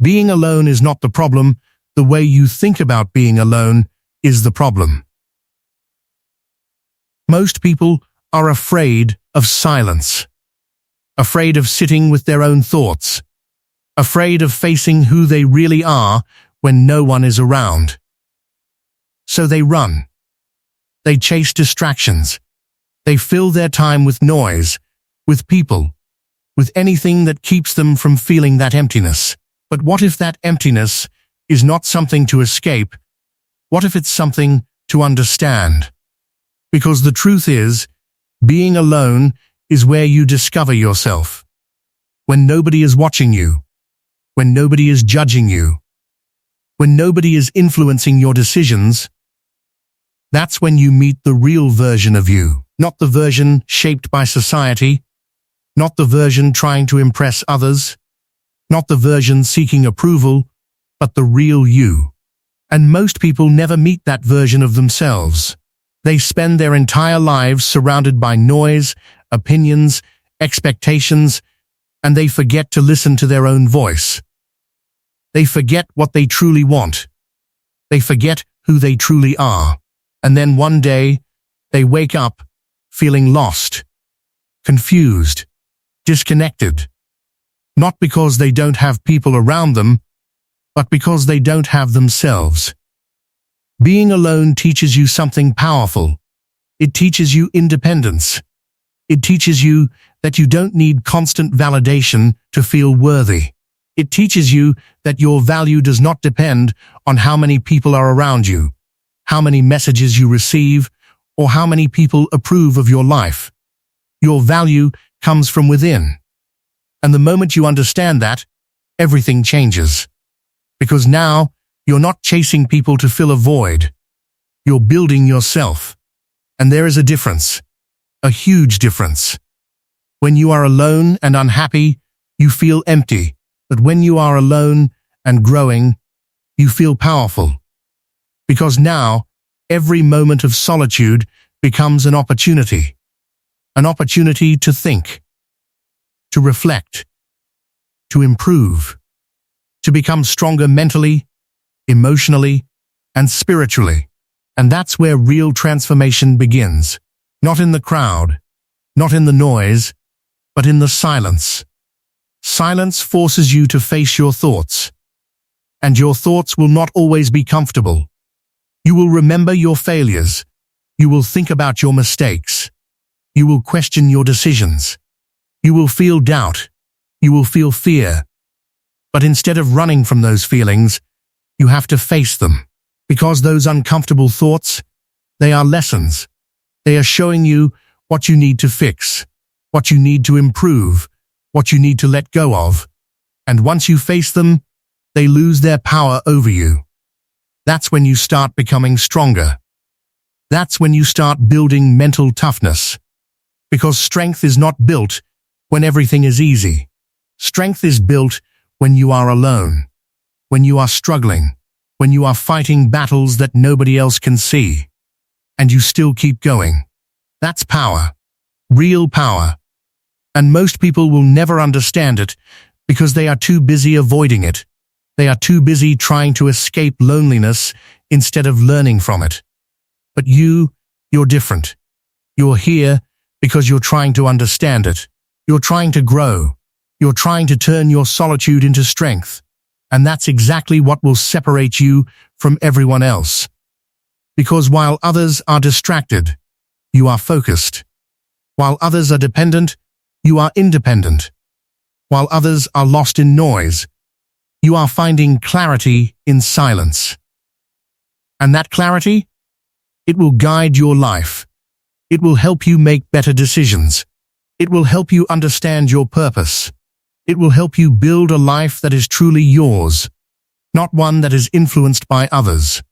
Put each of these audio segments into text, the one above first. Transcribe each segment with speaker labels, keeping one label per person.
Speaker 1: Being alone is not the problem. The way you think about being alone is the problem. Most people are afraid of silence, afraid of sitting with their own thoughts, afraid of facing who they really are when no one is around. So they run. They chase distractions. They fill their time with noise, with people, with anything that keeps them from feeling that emptiness. But what if that emptiness is not something to escape? What if it's something to understand? Because the truth is, being alone is where you discover yourself. When nobody is watching you, when nobody is judging you, when nobody is influencing your decisions, that's when you meet the real version of you, not the version shaped by society, not the version trying to impress others, not the version seeking approval, but the real you. And most people never meet that version of themselves. They spend their entire lives surrounded by noise, opinions, expectations, and they forget to listen to their own voice. They forget what they truly want. They forget who they truly are. And then one day, they wake up feeling lost, confused, disconnected. Not because they don't have people around them, but because they don't have themselves. Being alone teaches you something powerful. It teaches you independence. It teaches you that you don't need constant validation to feel worthy. It teaches you that your value does not depend on how many people are around you, how many messages you receive, or how many people approve of your life. Your value comes from within. And the moment you understand that, everything changes. Because now, you're not chasing people to fill a void. You're building yourself. And there is a difference. A huge difference. When you are alone and unhappy, you feel empty. But when you are alone and growing, you feel powerful. Because now, every moment of solitude becomes an opportunity. An opportunity to think, to reflect, to improve, to become stronger mentally, emotionally, and spiritually. And that's where real transformation begins. Not in the crowd, not in the noise, but in the silence. Silence forces you to face your thoughts. And your thoughts will not always be comfortable. You will remember your failures. You will think about your mistakes. You will question your decisions. You will feel doubt. You will feel fear. But instead of running from those feelings, you have to face them. Because those uncomfortable thoughts, they are lessons. They are showing you what you need to fix, what you need to improve, what you need to let go of. And once you face them, they lose their power over you. That's when you start becoming stronger. That's when you start building mental toughness. Because strength is not built when everything is easy. Strength is built when you are alone, when you are struggling, when you are fighting battles that nobody else can see, and you still keep going. That's power, real power. And most people will never understand it because they are too busy avoiding it. They are too busy trying to escape loneliness instead of learning from it. But you're different. You're here because you're trying to understand it. You're trying to grow. You're trying to turn your solitude into strength. And that's exactly what will separate you from everyone else. Because while others are distracted, you are focused. While others are dependent, you are independent. While others are lost in noise, you are finding clarity in silence. And that clarity? It will guide your life. It will help you make better decisions. It will help you understand your purpose. It will help you build a life that is truly yours, not one that is influenced by others.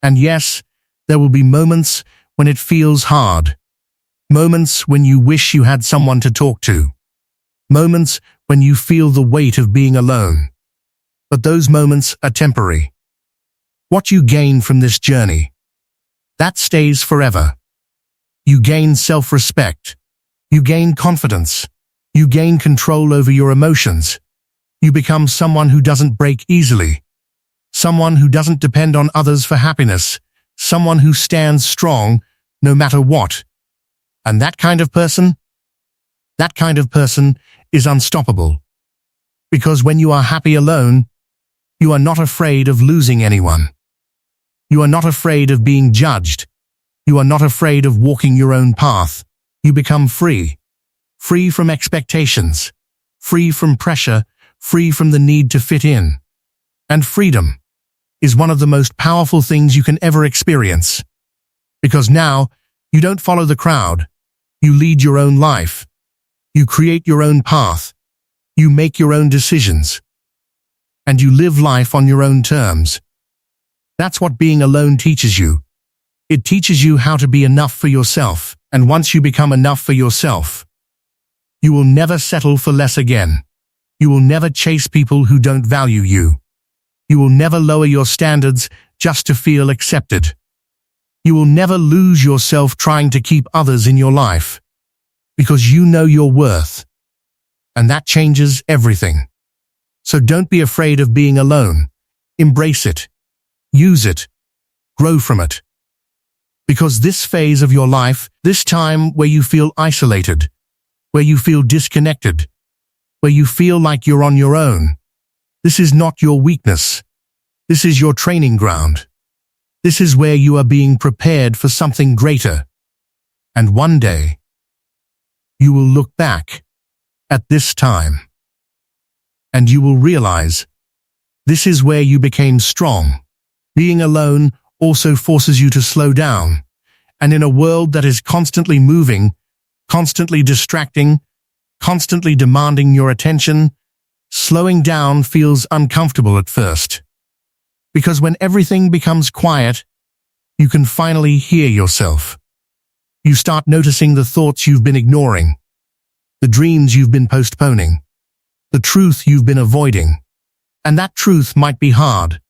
Speaker 1: And yes, there will be moments when it feels hard. Moments when you wish you had someone to talk to. Moments when you feel the weight of being alone. But those moments are temporary. What you gain from this journey, that stays forever. You gain self-respect. You gain confidence. You gain control over your emotions. You become someone who doesn't break easily, someone who doesn't depend on others for happiness, someone who stands strong no matter what. And that kind of person is unstoppable. Because when you are happy alone, you are not afraid of losing anyone. You are not afraid of being judged. You are not afraid of walking your own path. You become free. Free from expectations. Free from pressure. Free from the need to fit in. And freedom is one of the most powerful things you can ever experience. Because now, you don't follow the crowd. You lead your own life. You create your own path. You make your own decisions. And you live life on your own terms. That's what being alone teaches you. It teaches you how to be enough for yourself. And once you become enough for yourself, you will never settle for less again. You will never chase people who don't value you. You will never lower your standards just to feel accepted. You will never lose yourself trying to keep others in your life. Because you know your worth. And that changes everything. So don't be afraid of being alone. Embrace it. Use it. Grow from it. Because this phase of your life, this time where you feel isolated, where you feel disconnected, where you feel like you're on your own, this is not your weakness. This is your training ground. This is where you are being prepared for something greater. And one day, you will look back at this time, and you will realize this is where you became strong. Being alone also forces you to slow down, and in a world that is constantly moving, constantly distracting, constantly demanding your attention, slowing down feels uncomfortable at first. Because when everything becomes quiet, you can finally hear yourself. You start noticing the thoughts you've been ignoring, the dreams you've been postponing, the truth you've been avoiding. And that truth might be hard.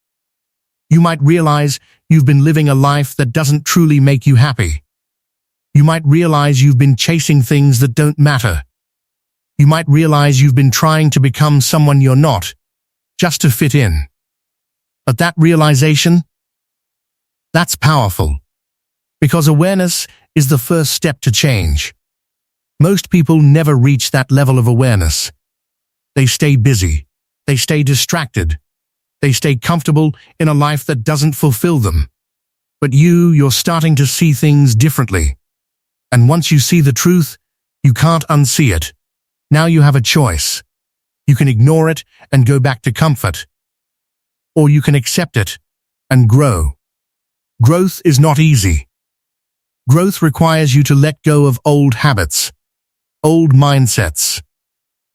Speaker 1: You might realize you've been living a life that doesn't truly make you happy. You might realize you've been chasing things that don't matter. You might realize you've been trying to become someone you're not, just to fit in. But that realization, that's powerful. Because awareness is the first step to change. Most people never reach that level of awareness. They stay busy. They stay distracted. They stay comfortable in a life that doesn't fulfill them. But you're starting to see things differently. And once you see the truth, you can't unsee it. Now you have a choice. You can ignore it and go back to comfort. Or you can accept it and grow. Growth is not easy. Growth requires you to let go of old habits, old mindsets,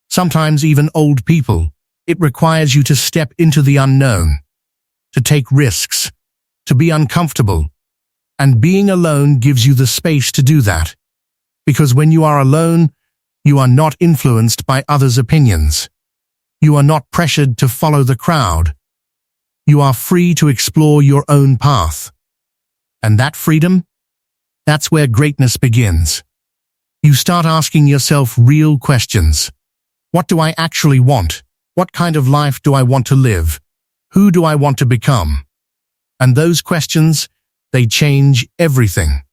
Speaker 1: sometimes even old people. It requires you to step into the unknown, to take risks, to be uncomfortable. And being alone gives you the space to do that. Because when you are alone, you are not influenced by others' opinions. You are not pressured to follow the crowd. You are free to explore your own path. And that freedom, that's where greatness begins. You start asking yourself real questions. What do I actually want? What kind of life do I want to live? Who do I want to become? And those questions, they change everything.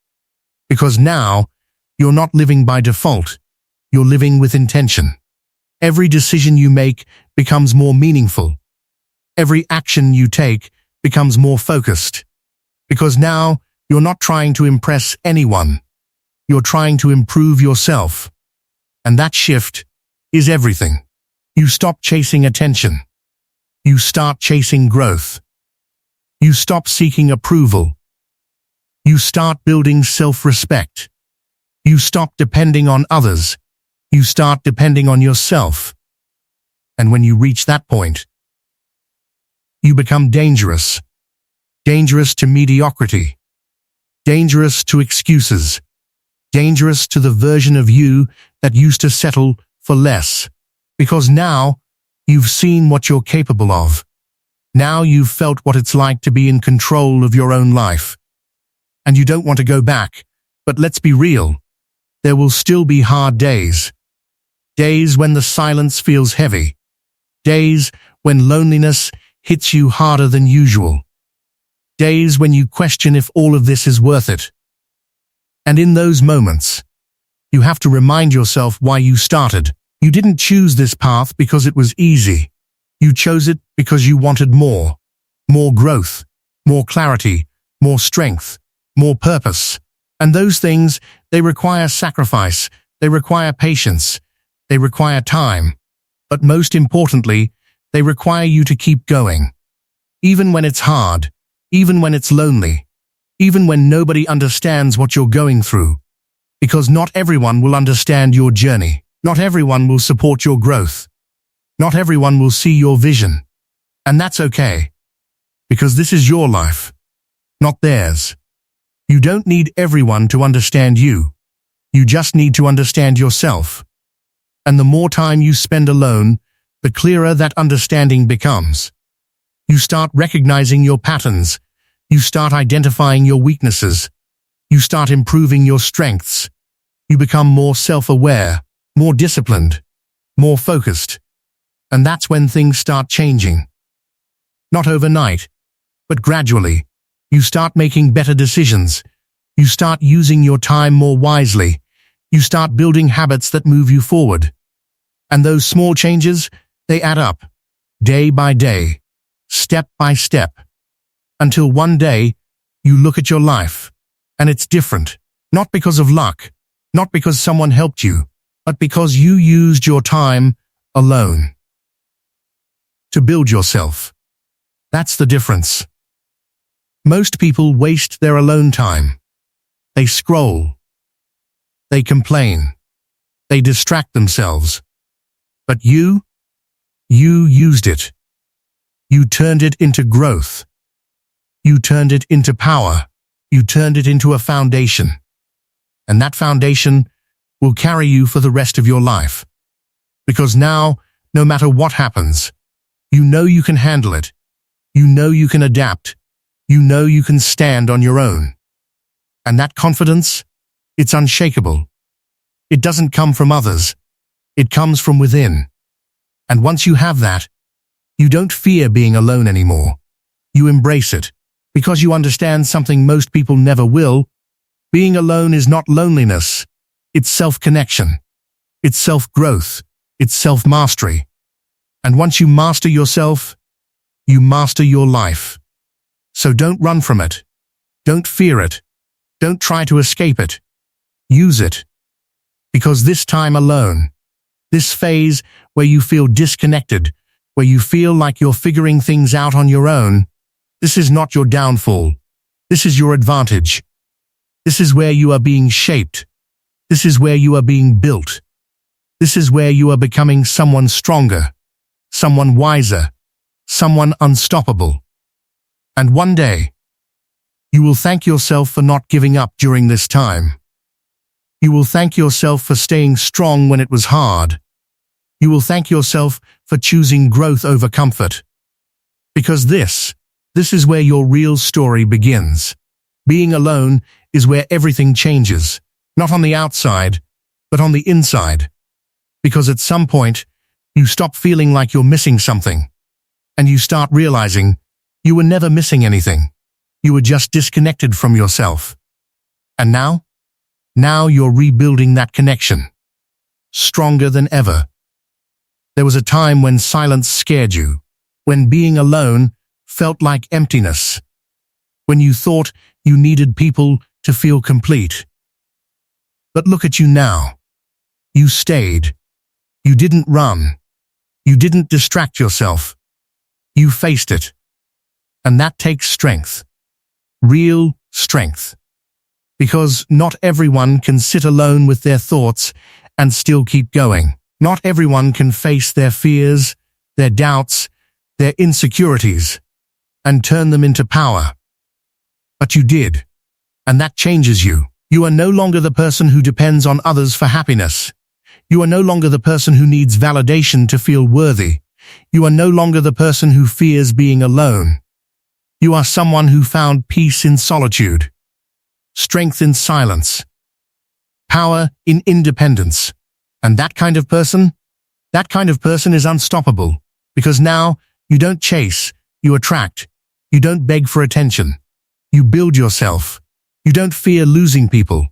Speaker 1: Because now, you're not living by default. You're living with intention. Every decision you make becomes more meaningful. Every action you take becomes more focused. Because now, you're not trying to impress anyone. You're trying to improve yourself. And that shift is everything. You stop chasing attention. You start chasing growth. You stop seeking approval. You start building self-respect. You stop depending on others. You start depending on yourself. And when you reach that point, you become dangerous. Dangerous to mediocrity. Dangerous to excuses. Dangerous to the version of you that used to settle for less. Because now, you've seen what you're capable of. Now you've felt what it's like to be in control of your own life. And you don't want to go back. But let's be real. There will still be hard days. Days when the silence feels heavy. Days when loneliness hits you harder than usual. Days when you question if all of this is worth it. And in those moments, you have to remind yourself why you started. You didn't choose this path because it was easy. You chose it because you wanted more. More growth, more clarity, more strength, more purpose. And those things, they require sacrifice, they require patience, they require time. But most importantly, they require you to keep going. Even when it's hard, even when it's lonely, even when nobody understands what you're going through. Because not everyone will understand your journey. Not everyone will support your growth. Not everyone will see your vision. And that's okay. Because this is your life, not theirs. You don't need everyone to understand you. You just need to understand yourself. And the more time you spend alone, the clearer that understanding becomes. You start recognizing your patterns. You start identifying your weaknesses. You start improving your strengths. You become more self-aware, more disciplined, more focused. And that's when things start changing. Not overnight, but gradually. You start making better decisions. You start using your time more wisely. You start building habits that move you forward. And those small changes, they add up, day by day, step by step, until one day you look at your life, and it's different, not because of luck, not because someone helped you, but because you used your time alone to build yourself. That's the difference. Most people waste their alone time. They scroll. They complain. They distract themselves. But you used it. You turned it into growth. You turned it into power. You turned it into a foundation. And that foundation will carry you for the rest of your life. Because now, no matter what happens, you know you can handle it. You know you can adapt. You know you can stand on your own. And that confidence, it's unshakable. It doesn't come from others. It comes from within. And once you have that, you don't fear being alone anymore. You embrace it, because you understand something most people never will. Being alone is not loneliness. It's self-connection. It's self-growth. It's self-mastery. And once you master yourself, you master your life. So don't run from it. Don't fear it. Don't try to escape it. Use it. Because this time alone, this phase where you feel disconnected, where you feel like you're figuring things out on your own, this is not your downfall. This is your advantage. This is where you are being shaped. This is where you are being built. This is where you are becoming someone stronger, someone wiser, someone unstoppable. And one day, you will thank yourself for not giving up during this time. You will thank yourself for staying strong when it was hard. You will thank yourself for choosing growth over comfort. Because this is where your real story begins. Being alone is where everything changes, not on the outside, but on the inside. Because at some point, you stop feeling like you're missing something, and you start realizing you were never missing anything. You were just disconnected from yourself. And now you're rebuilding that connection, stronger than ever. There was a time when silence scared you, when being alone felt like emptiness, when you thought you needed people to feel complete. But look at you now. You stayed. You didn't run. You didn't distract yourself. You faced it. And that takes strength. Real strength. Because not everyone can sit alone with their thoughts and still keep going. Not everyone can face their fears, their doubts, their insecurities, and turn them into power. But you did. And that changes you. You are no longer the person who depends on others for happiness. You are no longer the person who needs validation to feel worthy. You are no longer the person who fears being alone. You are someone who found peace in solitude, strength in silence, power in independence. And that kind of person is unstoppable Because now you don't chase, you attract. You don't beg for attention. You build yourself. You don't fear losing people.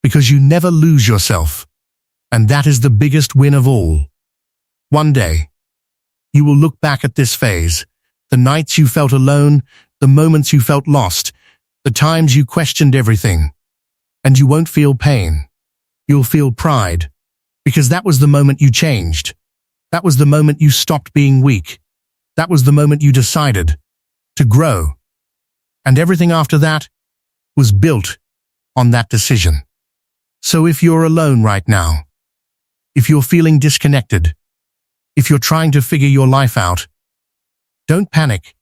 Speaker 1: Because you never lose yourself. And that is the biggest win of all. One day, you will look back at this phase, the nights you felt alone, the moments you felt lost, the times you questioned everything. And you won't feel pain. You'll feel pride. Because that was the moment you changed. That was the moment you stopped being weak. That was the moment you decided to grow. And everything after that was built on that decision. So if you're alone right now, if you're feeling disconnected, if you're trying to figure your life out, don't panic.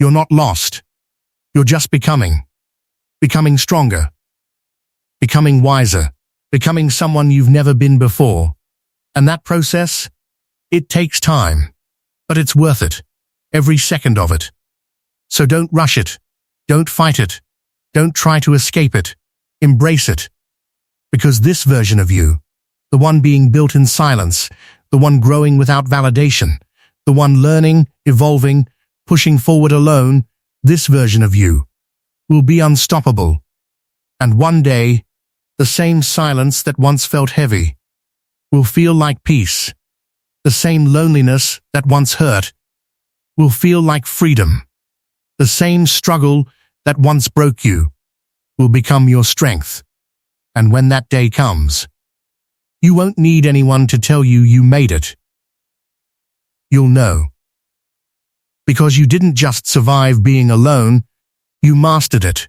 Speaker 1: You're not lost. You're just becoming stronger, becoming wiser, becoming someone you've never been before. And that process, it takes time, but it's worth it, every second of it. So don't rush it, don't fight it, don't try to escape it, embrace it. Because this version of you, the one being built in silence, the one growing without validation, the one learning, evolving, pushing forward alone, this version of you will be unstoppable. And one day, the same silence that once felt heavy will feel like peace. The same loneliness that once hurt will feel like freedom. The same struggle that once broke you will become your strength. And when that day comes, you won't need anyone to tell you you made it. You'll know. Because you didn't just survive being alone, you mastered it.